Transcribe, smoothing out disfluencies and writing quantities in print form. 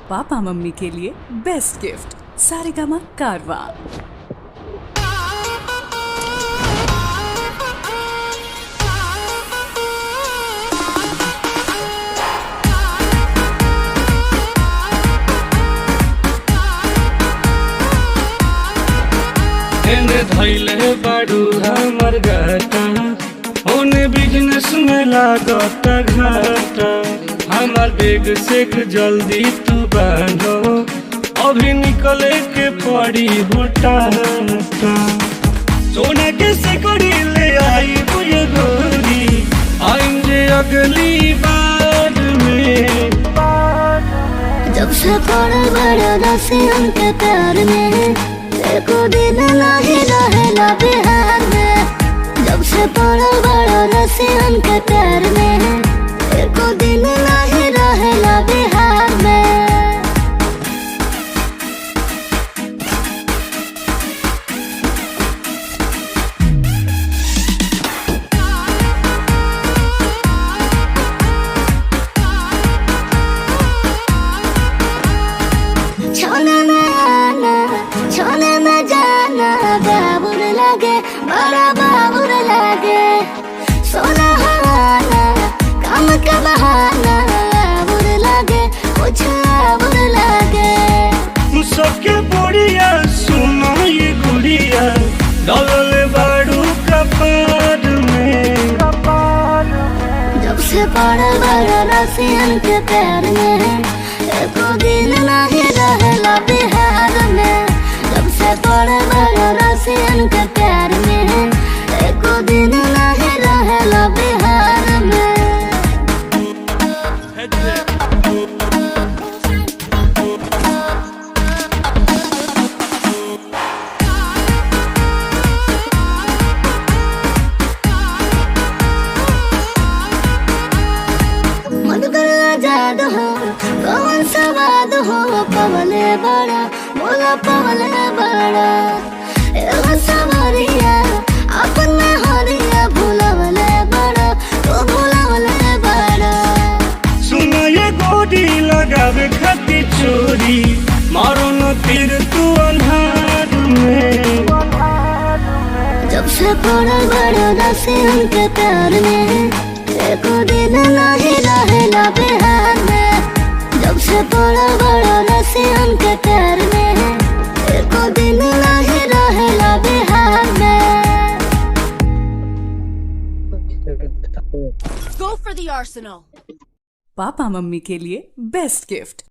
Papa mummy के लिए best gift Saregama कारवां। धैले बाड़ू हमर गाटा ओने बिजनेस में लागत घाटा। हमार बेग से जल्दी तू बांधो, अभी निकले के पड़ी होटाटा। सोना के सिकड़ी ले आई बुझे गोरी, आएंगे अगली बार में। जब से पड़ा बड़ा रसियन के प्यार में, एको दिन नहीं रहेला बिहार में। जब से पड़ा बड़ा रसियन के प्यार में, एको दिन नहीं रहेला बिहार में। छोने में जाना बाबुर लगे, बड़ा बाबुर लगे। सोना हवाना काम का बहाना बाबुर लगे, कुछ बाबुर लगे। सबके बोरिया सुनो ये गुड़िया, डलल बाड़ू कपार में। जब से पड़ा बड़ा रसियन के प्यार में, एको दिन नहीं रहेला बिहार में। जब से पड़ा बड़ा रसियन के प्यार में, एको दिन नहीं रहेला बिहार में। आजाद हो कौन सा बात हो, पवले बड़ा बोला पवले बड़ा। एगो सवरिया अपन में हरिया, भूलवले बड़ा तो भूलवले बड़ा। सुनो ये गोदी लगावे खाती चोरी, मारो न तीर तू अन्हार में। जब से पड़ा बड़ा रसियन के प्यार में, एको दिन नहीं रहेला बिहार में। जब से पड़ा बड़ा रसियन के प्यार में, एको दिन नहीं रहेला बिहार में। Go for the Arsenal. Papa mummy के लिए बेस्ट गिफ्ट